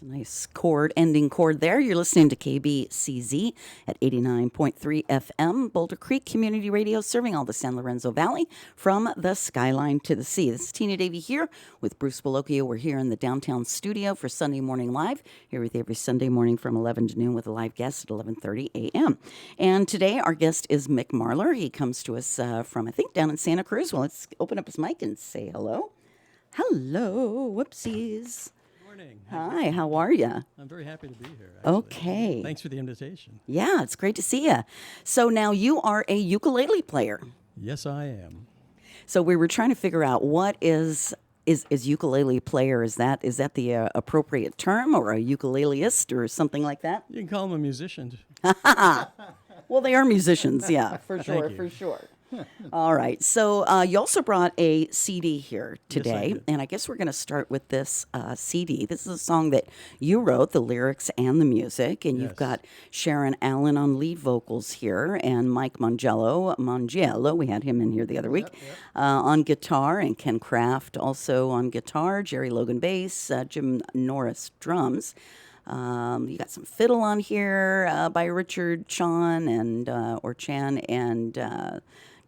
Nice ending chord there. You're listening to KBCZ at 89.3 FM, Boulder Creek Community Radio, serving all the San Lorenzo Valley from the skyline to the sea. This is Tina Davey here with Bruce Bolocchio. We're here in the downtown studio for Sunday Morning Live, here with you every Sunday morning from 11 to noon with a live guest at 11:30 a.m. And today our guest is Mick Marlar. He comes to us from, I think, down in Santa Cruz. Well, let's open up his mic and say hello. Hello. Whoopsies. Hi, how are you? I'm very happy to be here, actually. Okay. Thanks for the invitation. Yeah, it's great to see you. So now you are a ukulele player. Yes, I am. So we were trying to figure out what is ukulele player. Is that the appropriate term, or a ukuleleist or something like that? You can call them a musician. Well, they are musicians, yeah, for sure, for sure. All right. So you also brought a CD here today, Yes, I did. and I guess we're going to start with this CD. This is a song that you wrote, the lyrics and the music, and you've Yes. got Sharon Allen on lead vocals here, and Mike Mangiello, we had him in here the other week, on guitar, and Ken Kraft also on guitar, Jerry Logan bass, Jim Norris drums. You got some fiddle on here by Richard Chan and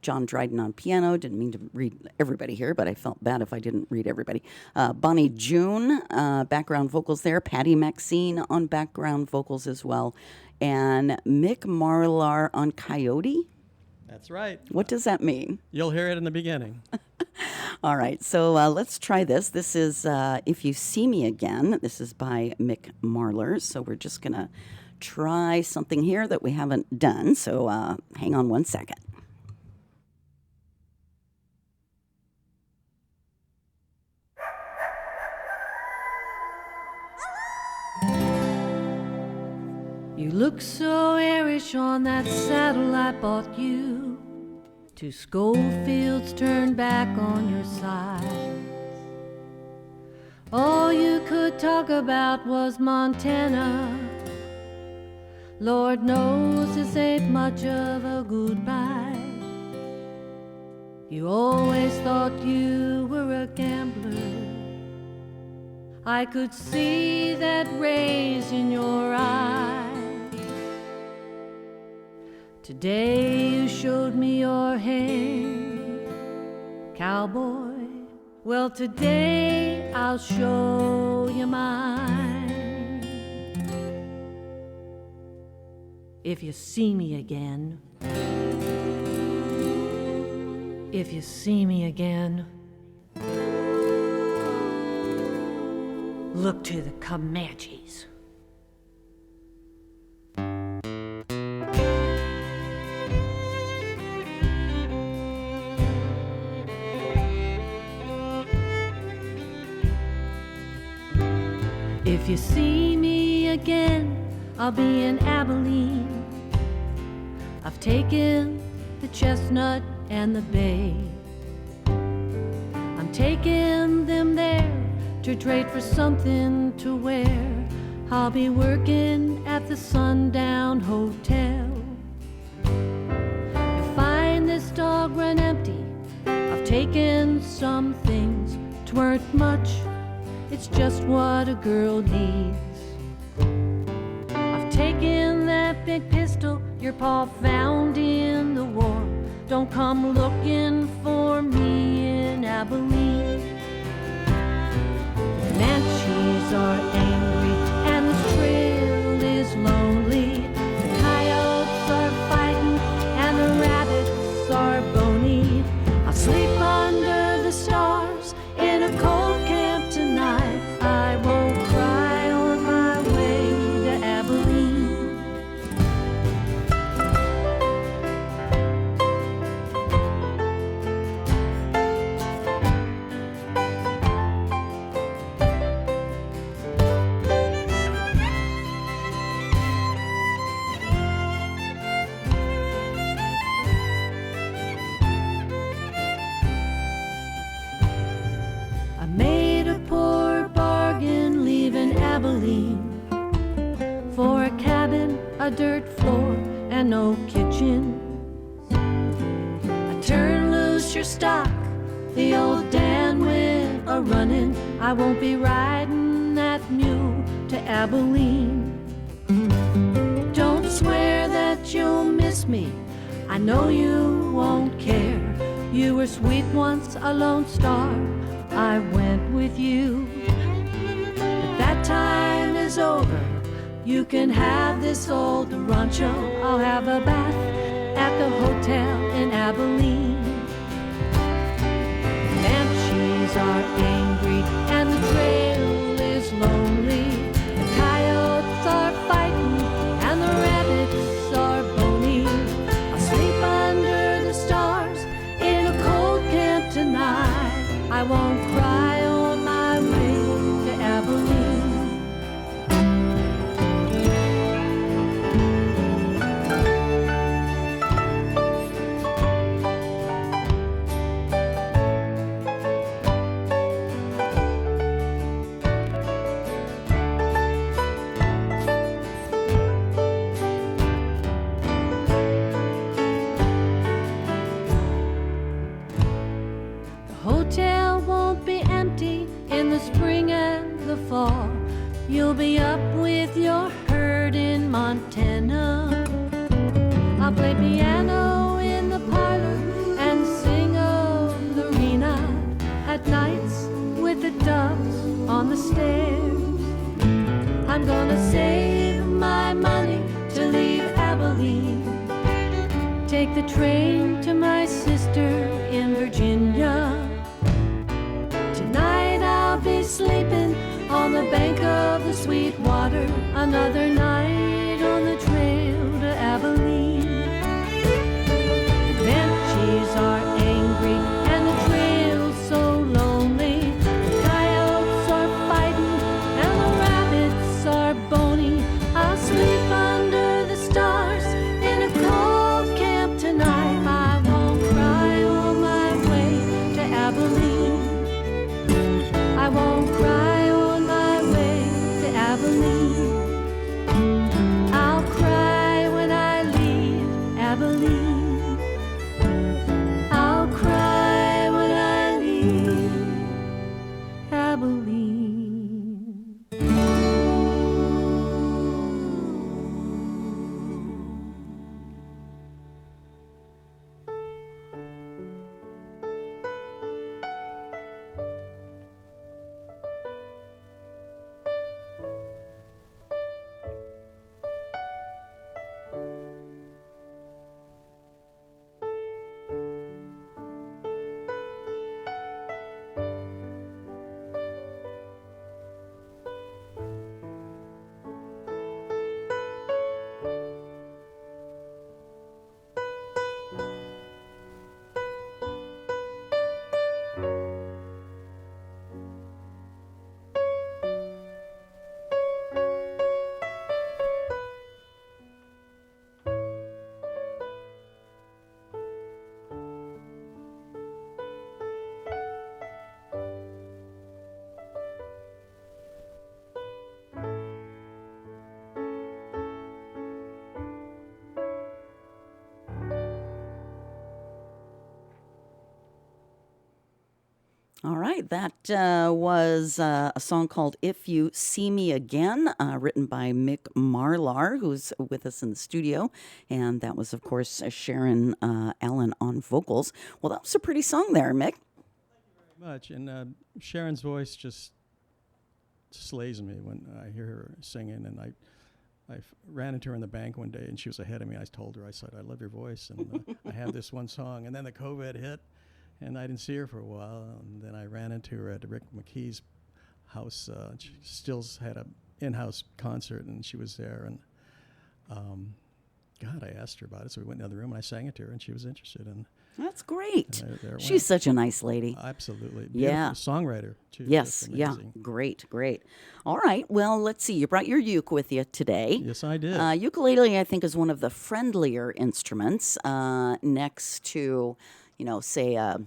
John Dryden on piano. Didn't mean to read everybody here, but I felt bad if I didn't read everybody. Bonnie June, background vocals there. Patty Maxine on background vocals as well. And Mick Marlar on coyote. That's right. What does that mean? You'll hear it in the beginning. All right, so let's try this. This is If You See Me Again. This is by Mick Marlar. So we're just going to try something here that we haven't done. So hang on one second. You look so airish on that saddle I bought you. 2 Schofields turned back on your side. All you could talk about was Montana. Lord knows this ain't much of a goodbye. You always thought you were a gambler. I could see that raise in your eye. Today you showed me your hand, cowboy. Well, today I'll show you mine. If you see me again, if you see me again, look to the Comanches. If you see me again, I'll be in Abilene. I've taken the chestnut and the bay. I'm taking them there to trade for something to wear. I'll be working at the Sundown Hotel. You'll find this dog run empty. I've taken some things, 'tweren't much. It's just what a girl needs. I've taken that big pistol your pa found in the war. Don't come looking for me in Abilene. The Comanches are angry and the trail is lonely. The coyotes are fighting and the rabbits are bony. I'll sleep under the stars in a cold camp tonight. I won't cry on my way to Abilene. I made a poor bargain leaving Abilene for a cabin, a dirt floor, and no kitchen. I turned loose your stock, the old Dan went a-running. I won't be riding that mule to Abilene. Don't swear that you'll miss me. I know you won't care. You were sweet once, a lone star. I went with you. But that time is over. You can have this old rancho. I'll have a bath at the hotel in Abilene. Banshees are angry and the trail is lonely. The coyotes are fighting and the rabbits are bony. I'll sleep under the stars in a cold camp tonight. I won't cry on my way to Abilene. Hotel won't be empty in the spring and the fall. You'll be up with your herd in Montana. I'll play piano in the parlor and sing of Lorena at nights with the doves on the stairs. I'm gonna save my money to leave Abilene. Take the train to my sister in Virginia. Tonight I'll be sleeping on the bank of the sweet water. Another night on the trail to Abilene. The banshees are angry and the trail's so lonely. The coyotes are fighting and the rabbits are bony. I'll sleep under the stars in a cold camp tonight. I won't cry on my way to Abilene. I won't cry on my way to Abilene. I'll cry when I leave Abilene. I'll cry when I leave Abilene. All right, that was a song called If You See Me Again, written by Mick Marlar, who's with us in the studio. And that was, of course, Sharon Allen on vocals. Well, that was a pretty song there, Mick. Much. And Sharon's voice just slays me when I hear her singing. And I ran into her in the bank one day, and she was ahead of me. I told her, I said, I love your voice, and I have this one song. And then the COVID hit, and I didn't see her for a while. And then I ran into her at Rick McKee's house. She still had an in-house concert, and she was there. And God, I asked her about it, so we went in the other room, and I sang it to her, and she was interested. And that's great. there it She's went. such a nice lady. Absolutely. Yeah. Beautiful songwriter, too. Yes, Just yeah. amazing. Great, great. All right, well, let's see. You brought your uke with you today. Yes, I did. Ukulele, I think, is one of the friendlier instruments next to, say a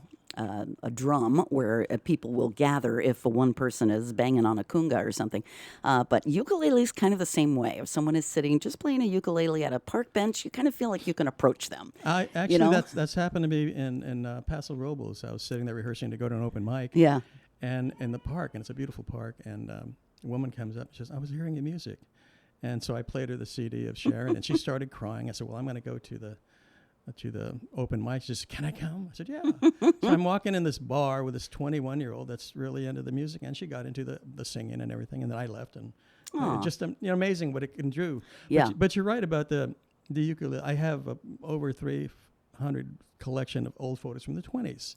drum where people will gather if one person is banging on a kunga or something. But ukulele is kind of the same way. If someone is sitting just playing a ukulele at a park bench, you kind of feel like you can approach them. Actually, that's happened to me in Paso Robles. I was sitting there rehearsing to go to an open mic. Yeah. And in the park, and it's a beautiful park, and a woman comes up and says, I was hearing your music. And so I played her the CD of Sharon, and she started crying. I said, well, I'm going to go to the open mic. She said, can I come? I said, yeah. So I'm walking in this bar with this 21-year-old that's really into the music, and she got into the singing and everything, and then I left. And just amazing what it can do. Yeah. But you're right about the ukulele. I have over 300 collection of old photos from the 20s.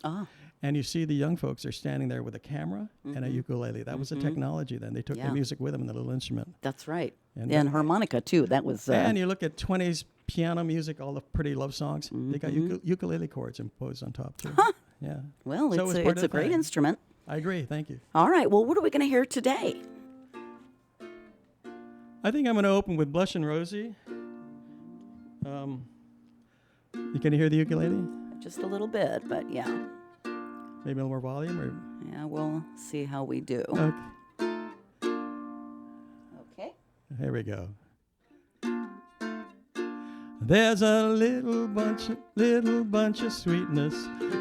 And you see the young folks are standing there with a camera and a ukulele. That was the technology then. They took the music with them and the little instrument. That's right. And harmonica, too. That was... and you look at 20s piano music, all the pretty love songs. They got ukulele chords imposed on top, too. Yeah. Well, So it's a great instrument. I agree. Thank you. All right. Well, what are we going to hear today? I think I'm going to open with Blushin' Rosie. You can hear the ukulele? Just a little bit, but yeah. Maybe a little more volume? Or? Yeah, we'll see how we do. Okay. Here we go. There's a little bunch of sweetness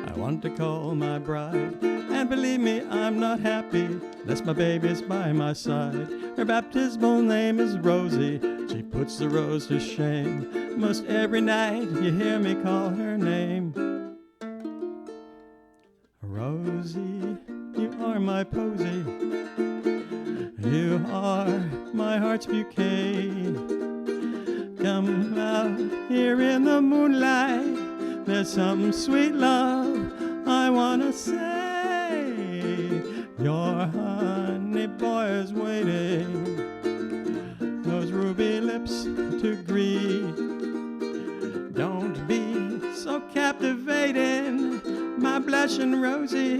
I want to call my bride. And believe me, I'm not happy unless my baby's by my side. Her baptismal name is Rosie. She puts the rose to shame. Most every night you hear me call her name. Rosie, you are my posy. You are my heart's bouquet. Come out here in the moonlight. There's some sweet love I wanna say. Your honey boy is waiting. Those ruby lips to greet. Don't be so captivating, my blushing Rosie,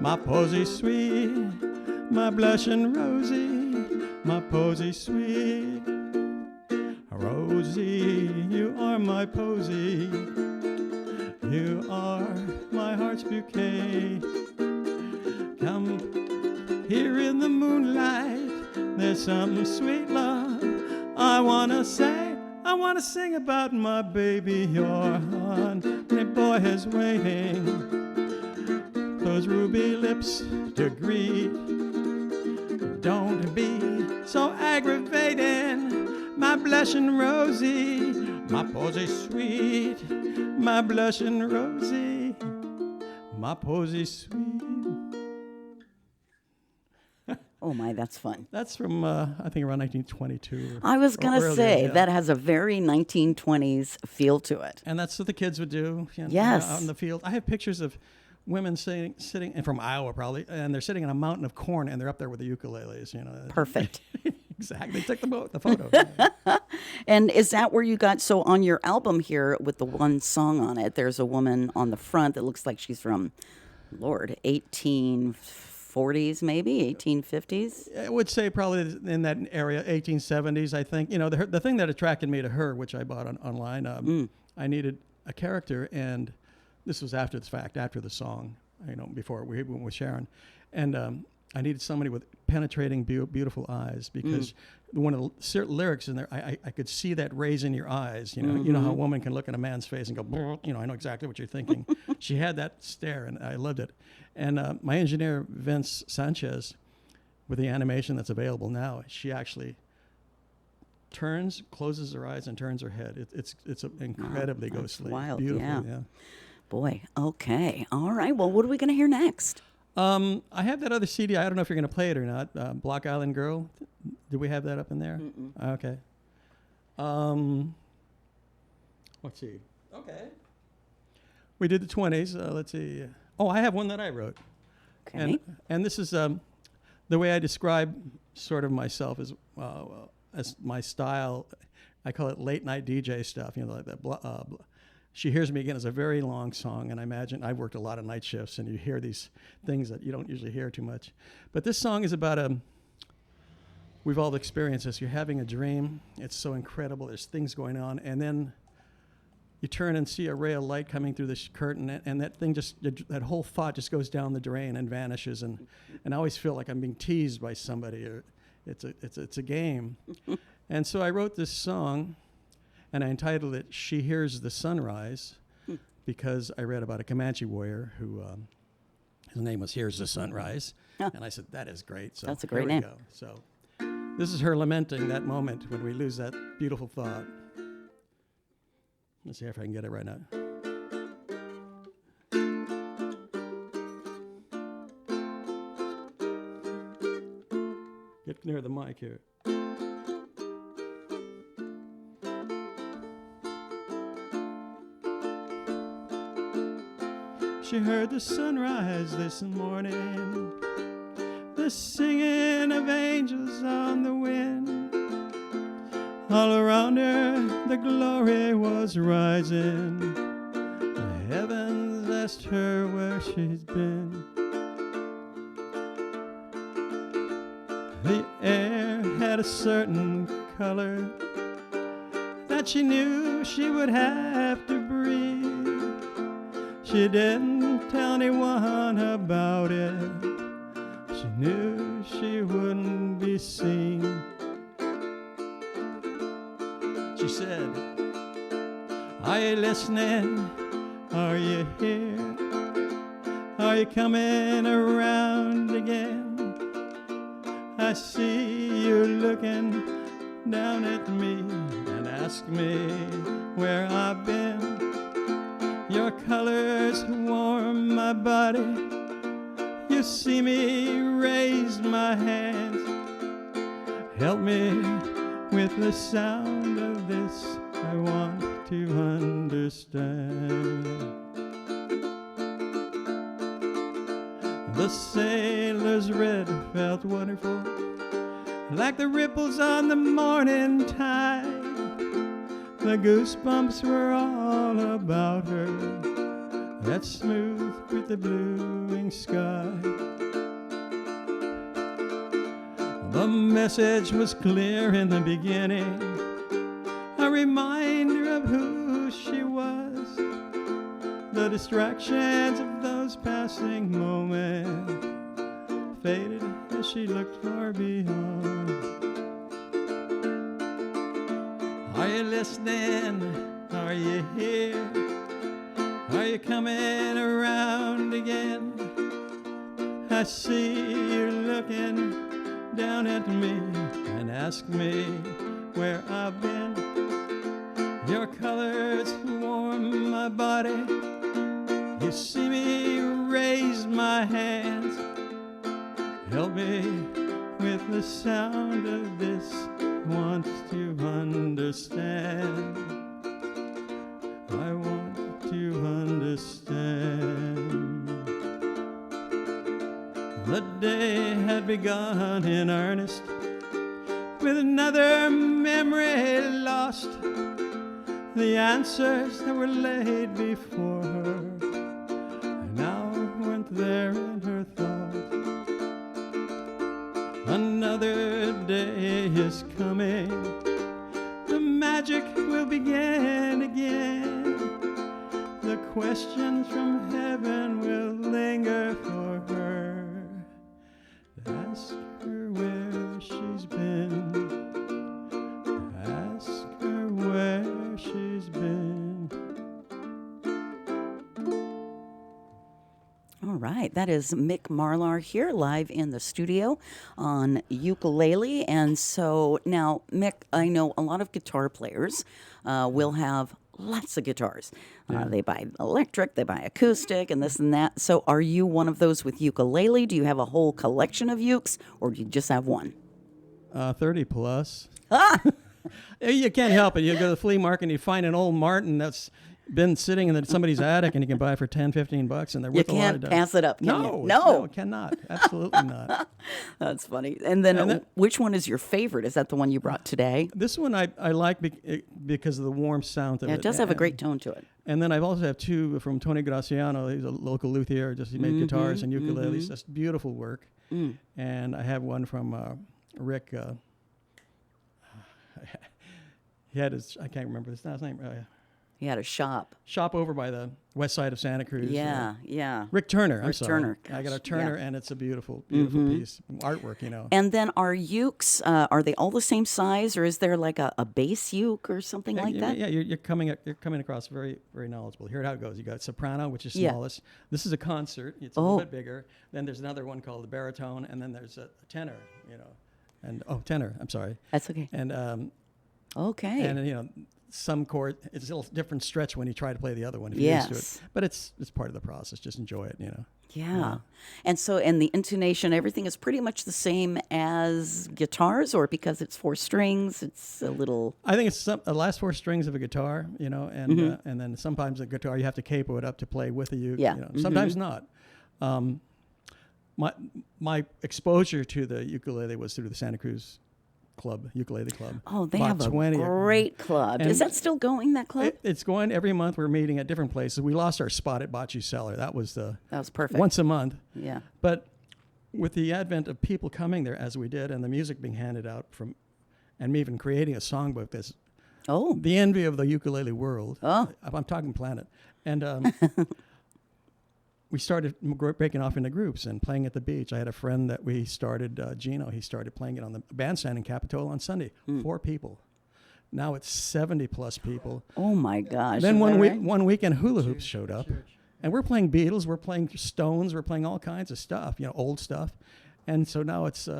my posy sweet, my blushing Rosie, my posy sweet. Rosie, you are my posy. You are my heart's bouquet. Come here in the moonlight. There's some sweet love I wanna say. I wanna sing about my baby. Your honey boy is waiting. Those ruby lips to greet. Don't be so aggravating, my blushing Rosie, my posy sweet, my blushing Rosie, my posy sweet. Oh my, that's fun. That's from, I think, around 1922. I was going to say, yeah. that has a very 1920s feel to it. And that's what the kids would do, Yes. out in the field. I have pictures of women sitting, and from Iowa probably, and they're sitting on a mountain of corn, and they're up there with the ukuleles, Perfect. Exactly. They took the photo. And is that where you got, so on your album here with the one song on it, there's a woman on the front that looks like she's from, Lord, 1840s maybe, 1850s? I would say probably in that area, 1870s, I think. The thing that attracted me to her, which I bought online, I needed a character, and this was after the fact, after the song, before we went with Sharon. And I needed somebody with penetrating, beautiful eyes, because one of the certain lyrics in there, I could see that raise in your eyes. You know how a woman can look at a man's face and go, I know exactly what you're thinking. She had that stare, and I loved it. And my engineer, Vince Sanchez, with the animation that's available now, she actually closes her eyes and turns her head. It's incredibly ghostly. Wild, beautiful, yeah. Boy, okay. All right, well, what are we going to hear next? I have that other CD. I don't know if you're going to play it or not. Block Island Girl. Do we have that up in there? Okay. Let's see. Okay. We did the 20s. Let's see. Oh, I have one that I wrote. Okay. And this is the way I describe sort of myself as my style. I call it late night DJ stuff. Like that. She Hears Me Again is a very long song, and I imagine I've worked a lot of night shifts, and you hear these things that you don't usually hear too much. But this song is about we've all experienced this. You're having a dream. It's so incredible. There's things going on, and then you turn and see a ray of light coming through this curtain, and that thing that whole thought just goes down the drain and vanishes, and I always feel like I'm being teased by somebody, or it's a game. And so I wrote this song, and I entitled it "She Hears the Sunrise," because I read about a Comanche warrior who his name was Hears the Sunrise, And I said, that is great. So That's a great here we name. go. So this is her lamenting that moment when we lose that beautiful thought. Let's see if I can get it right now. Get near the mic here. She heard the sunrise this morning, the singing of angels on the wind. All around her the glory was rising. The heavens asked her where she's been. The air had a certain color that she knew she would have to breathe. She didn't tell anyone about it. She knew she wouldn't be seen. She said, are you listening? Are you here? Are you coming around again? I see you looking down at me and ask me where I've been. Your colors warm my body. You see me raise my hands. Help me with the sound of this. I want to understand. The sailor's red felt wonderful, like the ripples on the morning tide. The goosebumps were all about her, that smooth with the bluing sky. The message was clear in the beginning, a reminder of who she was. The distractions of those passing moments faded as she looked far beyond. Are you listening? Are you here? Are you coming around again? I see you looking down at me and ask me where I've been. Your colors warm my body. You see me raise my hands. Help me with the sound of this. Want to understand. I want to understand. The day had begun in earnest, with another memory lost. The answers that were laid before her now weren't there in her thoughts. Another day is coming, the magic will begin again. The questions from heaven will linger for her. Ask her where she's been. Ask her where she's been. All right, that is Mick Marlar here live in the studio on ukulele. And so now, Mick, I know a lot of guitar players will have lots of guitars. They buy electric, they buy acoustic, and this and that. So are you one of those with ukulele? Do you have a whole collection of ukes, or do you just have one? 30 plus. You can't help it. You go to the flea market and you find an old Martin that's been sitting in somebody's attic and you can buy it for $10-15 and they're worth a lot of You can't pass it up, can you? No, No. it cannot. Absolutely not. That's funny. And then which one is your favorite? Is that the one you brought today? This one I like because of the warm sound of it. Yeah, it does have a great tone to it. And then I've also have two from Tony Graciano. He's a local luthier. He made guitars and ukuleles. That's beautiful work. And I have one from Rick. He had his, I can't remember his last name. He had a shop. Shop over by the west side of Santa Cruz. Yeah, yeah. Rick Turner. I'm Rick sorry. Turner, I got a gosh, Turner, yeah. and it's a beautiful, beautiful piece, artwork. And then are ukes, are they all the same size, or is there like a bass uke or something like that? Yeah, you're coming across very, very knowledgeable. Here how it goes. You got soprano, which is Yeah. smallest. This is a concert. It's a little bit bigger. Then there's another one called the baritone, and then there's a tenor. And tenor. I'm sorry. That's okay. And Okay. and some chord, it's a little different stretch when you try to play the other one if you're used to Yes. it. But it's part of the process. Just enjoy it. Yeah. And the intonation, everything is pretty much the same as guitars, or because it's 4 strings, it's a little. I think it's the last 4 strings of a guitar, and then sometimes a guitar you have to capo it up to play with the uke. Yeah. Sometimes not. My exposure to the ukulele was through the Santa Cruz ukulele club. Oh, they About have a 20 of them. great club. And Is that still going, that club? It's going every month. We're meeting at different places. We lost our spot at Bocce's Cellar. That was perfect. once a month. Yeah. But with the advent of people coming there as we did, and the music being handed out and me even creating a songbook that's the envy of the ukulele world. Oh. I'm talking planet. And we started breaking off into groups and playing at the beach. I had a friend that we started, Gino. He started playing it on the bandstand in Capitola on Sunday. 4 people. Now it's 70 plus people. Oh my gosh. Then is one that week, right? one weekend, hula hoops showed up, and we're playing Beatles, we're playing Stones, we're playing all kinds of stuff, old stuff, and so now it's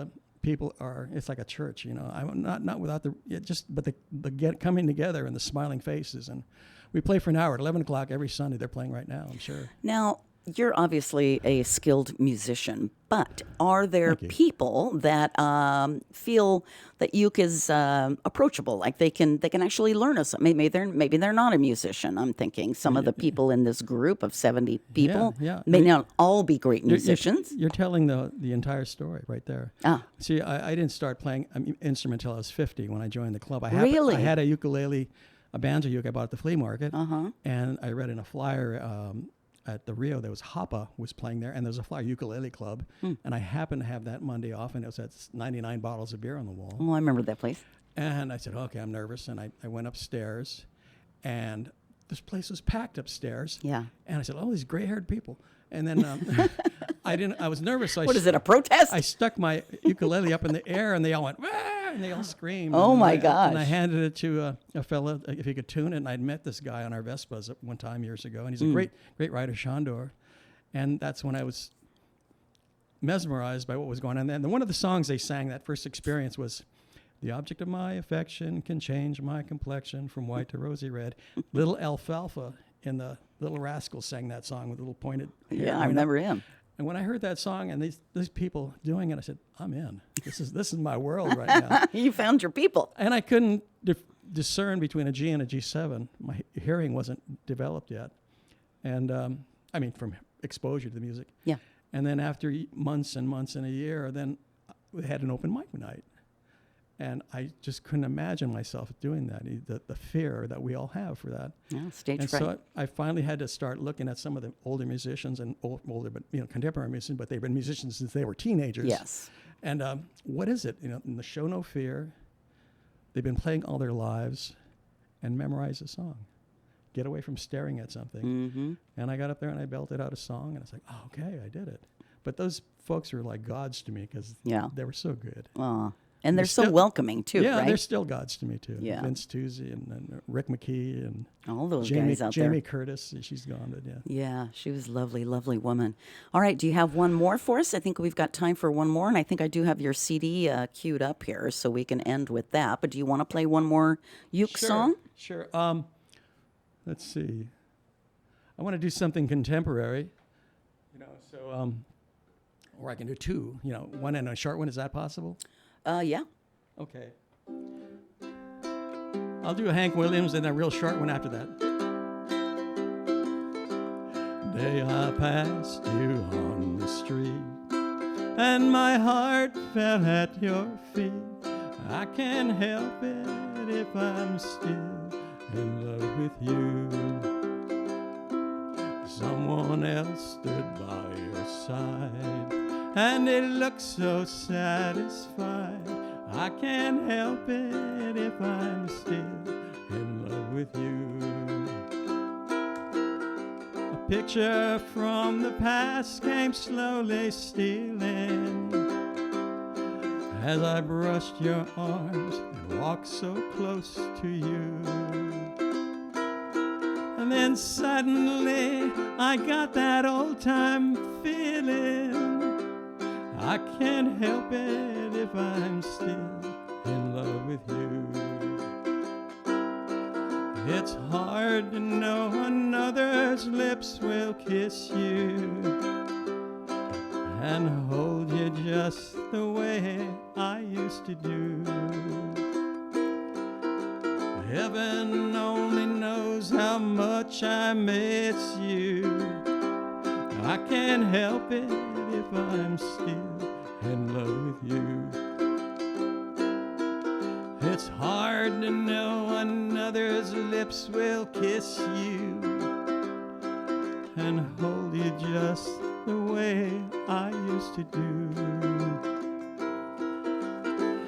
it's like a church, I'm not without but the coming together and the smiling faces, and we play for an hour at 11 o'clock every Sunday. They're playing right now, I'm sure. Now, you're obviously a skilled musician, but are there Thank you. people that feel that uke is approachable, like they can actually learn us? Maybe they're not a musician. I'm thinking some of the people in this group of 70 people yeah. may not all be great musicians. You're telling the entire story right there. See, I didn't start playing an instrument until I was 50 when I joined the club. Really? I had a ukulele, a banjo uke I bought at the flea market, and I read in a flyer at the Rio, there was Hapa was playing there, and there was a flyer ukulele club, and I happened to have that Monday off, and it was at 99 bottles of beer on the wall. Oh, I remember that place. And I said, okay, I'm nervous, and I went upstairs, and this place was packed upstairs. Yeah. And I said, oh, these gray-haired people. And then I was nervous. So What is it, a protest? I stuck my ukulele up in the air, and they all went, "Wah!" And they all screamed. Oh, and my I gosh. handed it to a fella, if he could tune it. And I'd met this guy on our Vespas at one time years ago, and he's a great writer, Shandor. And that's when I was mesmerized by what was going on. And one of the songs they sang that first experience was, "The object of my affection can change my complexion from white to rosy red." Little Alfalfa in the Little Rascals sang that song with a little pointed hair. Yeah, I remember him. And when I heard that song and these people doing it, I said, I'm in. This is my world right now. You found your people. And I couldn't discern between a G and a G7. My hearing wasn't developed yet. And from exposure to the music. Yeah. And then after months and months and a year, then we had an open mic night. And I just couldn't imagine myself doing that, the fear that we all have for that. Yeah, stage And fright. so I finally had to start looking at some of the older musicians and older, but contemporary musicians, but they've been musicians since they were teenagers. Yes. And what is it? In the show No Fear, they've been playing all their lives and memorize a song. Get away from staring at something. Mm-hmm. And I got up there and I belted out a song, and I was like, oh, okay, I did it. But those folks were like gods to me because they were so good. Aw. And they're so still- welcoming, too, Yeah, right? they're still gods to me, too. Yeah. Vince Tuzzi and Rick McKee and All those Jamie, guys out Jamie there. Curtis. She's gone, but yeah. Yeah, she was a lovely, lovely woman. All right, do you have one more for us? I think we've got time for one more, and I think I do have your CD queued up here, so we can end with that. But do you want to play one more uke song? Sure. Let's see. I want to do something contemporary, or I can do two, one and a short one. Is that possible? Yeah. Okay. I'll do a Hank Williams and a real short one after that. Day I passed you on the street, and my heart fell at your feet. I can't help it if I'm still in love with you. Someone else stood by your side, and it looks so satisfied. I can't help it if I'm still in love with you. picture from the past came slowly stealing as I brushed your arms and walked so close to you. And then suddenly I got that old-time feeling. I can't help it if I'm still in love with you. It's hard to know another's lips will kiss you and hold you just the way I used to do. Heaven only knows how much I miss you. I can't help it if I'm still in love with you. It's hard to know another's lips will kiss you and hold you just the way I used to do.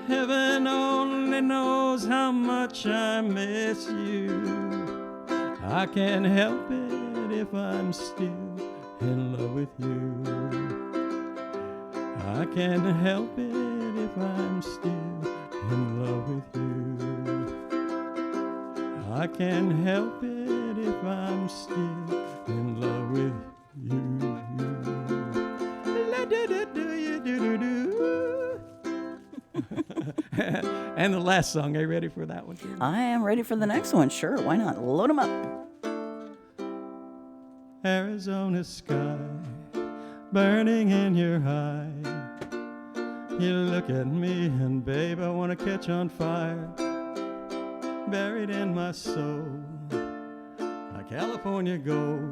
Heaven only knows how much I miss you. I can't help it if I'm still in love with you. I can't help it if I'm still in love with you. I can't help it if I'm still in love with you. And the last song, are you ready for that one too? I am ready for the next one. Sure, why not? Load them up. Arizona sky burning in your eye. You look at me and babe, I want to catch on fire. Buried in my soul like California gold.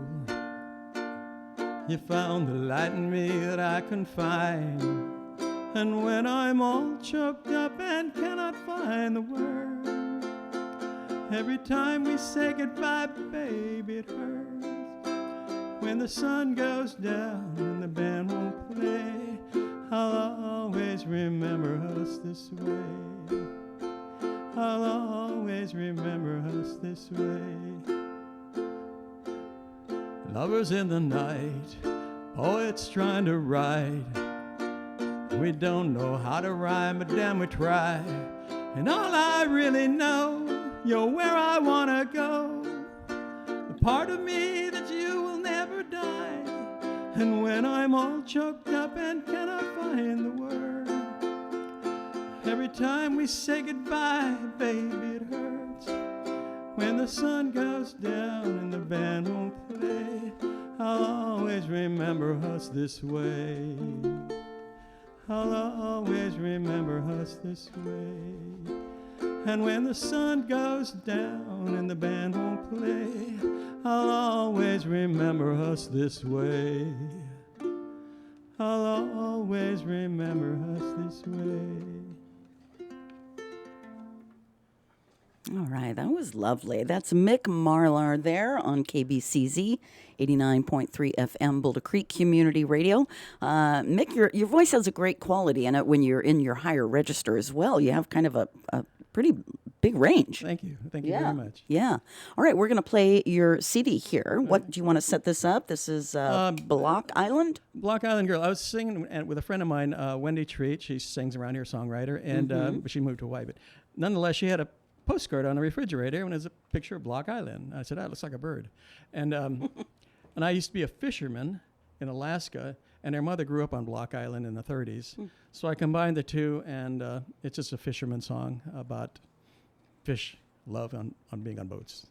You found the light in me that I can find. And when I'm all choked up and cannot find the word, every time we say goodbye, baby, it hurts. When the sun goes down and the band won't play, I'll always remember us this way. I'll always remember us this way. Lovers in the night, poets trying to write. We don't know how to rhyme, but damn we try. And all I really know, you're where I wanna go. The part of me that you will never die. And when I'm all choked up and cannot find the word, every time we say goodbye, baby, it hurts. When the sun goes down and the band won't play, I'll always remember us this way. I'll always remember us this way. And when the sun goes down and the band won't play, I'll always remember us this way. I'll always remember us this way. All right, that was lovely. That's Mick Marlar there on KBCZ 89.3 FM, Boulder Creek Community Radio. Mick, your voice has a great quality in it when you're in your higher register as well. You have kind of a pretty big range. Thank you. Thank you very much. Yeah. All right, we're going to play your CD here. What do you want to set this up? This is Block Island? Block Island Girl. I was singing with a friend of mine, Wendy Treat. She sings around here, songwriter, and she moved to Hawaii. But nonetheless, she had a postcard on the refrigerator, and there's a picture of Block Island. I said, "Oh, it looks like a bird." And and I used to be a fisherman in Alaska, and her mother grew up on Block Island in the 30s. So I combined the two, and it's just a fisherman song about fish love on being on boats.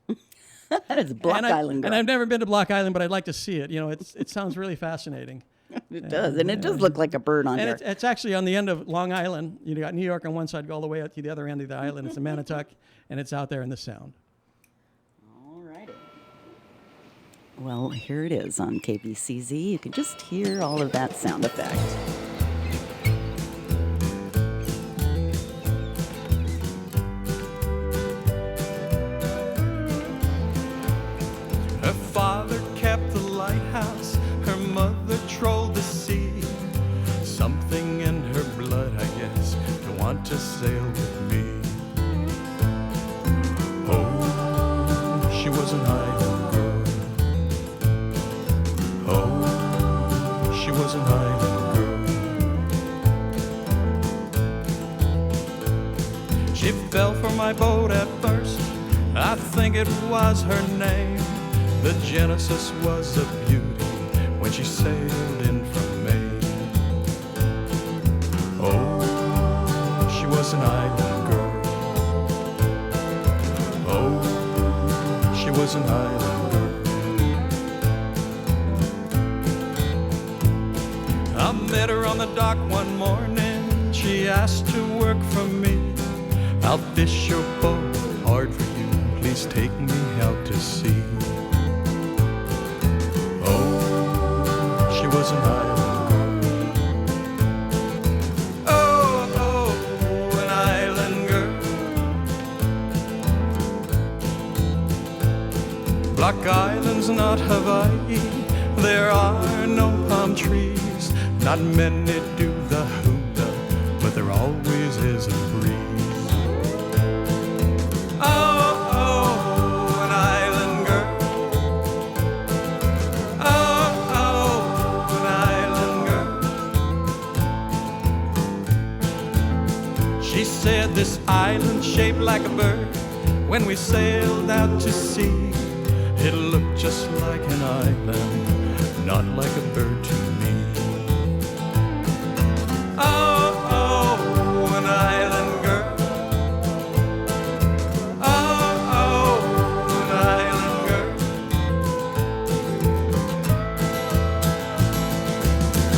That is Block Island Girl. And I've never been to Block Island, but I'd like to see it. You know, it sounds really fascinating. It does, and it does look like a bird on there. And it's actually on the end of Long Island. You got New York on one side, go all the way out to the other end of the island. It's in Manitowoc, and it's out there in the Sound. All righty. Well, here it is on KBCZ. You can just hear all of that sound effect. Her father kept the lighthouse, her mother trolled the sea. Something in her blood, I guess, to want to sail with me. Oh, she was an island girl. fell for my boat at first. I think it was her name. The Genesis was a beauty when she sailed in from Maine. Oh, she was an island girl. Oh, she was an island girl. I met her on the dock one morning. She asked to work for me. I'll fish your boat hard for you. Please take me out to sea. Oh, she was an island girl. Oh, oh, an island girl. Block Island's not Hawaii. There are no palm trees. Not many do the hula, but there always is a breeze. She said this island shaped like a bird. When we sailed out to sea, it looked just like an island, not like a bird to me. Oh, oh, an island girl. Oh, oh, an island girl.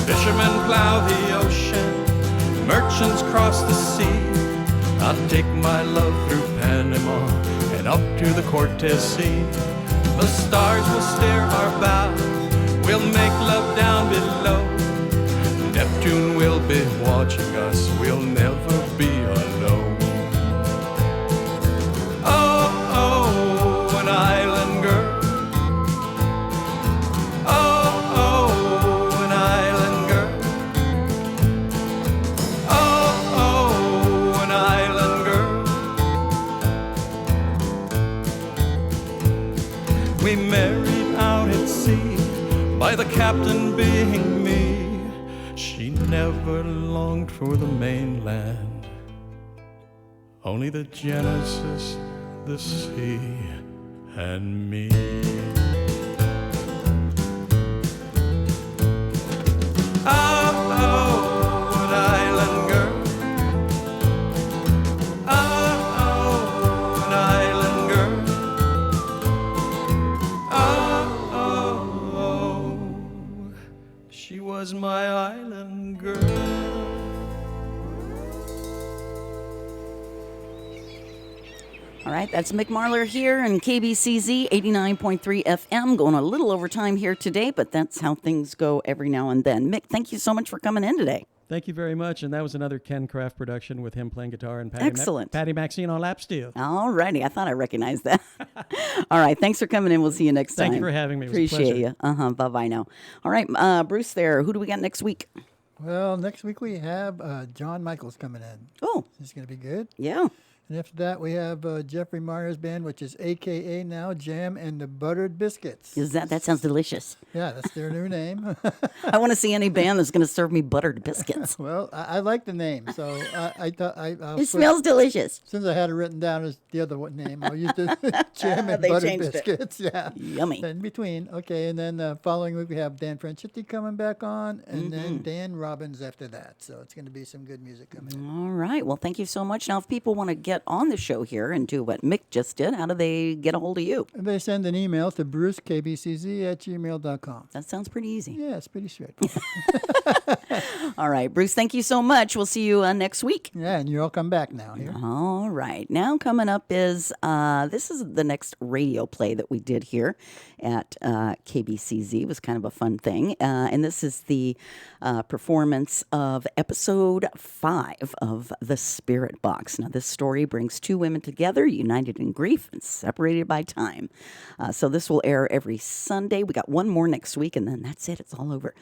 Fishermen plow the ocean, merchants cross the sea. I'll take my love through Panama and up to the Cortez Sea. The stars will steer our bow. We'll make love down below. Neptune will be watching us. We'll never be alone. Oh, oh, an island girl. Oh, oh, an island girl. We married out at sea, by the captain being me. She never longed for the mainland, only the Genesis, the sea, and me. Oh, oh, an island girl. Oh, oh, an island girl. She was my island girl. All right, that's Mick Marler here in KBCZ 89.3 FM. Going a little over time here today, but that's how things go every now and then. Mick, thank you so much for coming in today. Thank you very much. And that was another Ken Kraft production with him playing guitar and Excellent. Patty Maxine on lap steel. All righty. I thought I recognized that. All right. Thanks for coming in. We'll see you next time. Thank you for having me. It was a Appreciate pleasure. you. Bye-bye now. All right, Bruce there. Who do we got next week? Well, next week we have John Michaels coming in. Oh, It's going to be good. yeah. And after that, we have Jeffrey Meyer's band, which is AKA now Jam and the Buttered Biscuits. That sounds delicious. Yeah, that's their new name. I want to see any band that's going to serve me buttered biscuits. Well, I like the name, so I thought I'll It smells delicious. Since I had it written down as the other name, I'll use the Jam and They Buttered changed it. Biscuits. Yeah, Yummy. in between. Okay, and then following week we have Dan Franchitti coming back on, and then Dan Robbins after that. So it's going to be some good music coming in. All right. Well, thank you so much. Now, if people want to get on the show here and do what Mick just did, how do they get a hold of you? And they send an email to brucekbcz@gmail.com. That sounds pretty easy. Yeah, it's pretty straightforward. All right, Bruce, thank you so much. We'll see you next week. Yeah, and you'll come back now here. All right. Now coming up is, this is the next radio play that we did here at KBCZ. It was kind of a fun thing. And this is the performance of episode 5 of The Spirit Box. Now, this story brings two women together, united in grief and separated by time. So this will air every Sunday. We got one more next week, and then that's it. It's all over.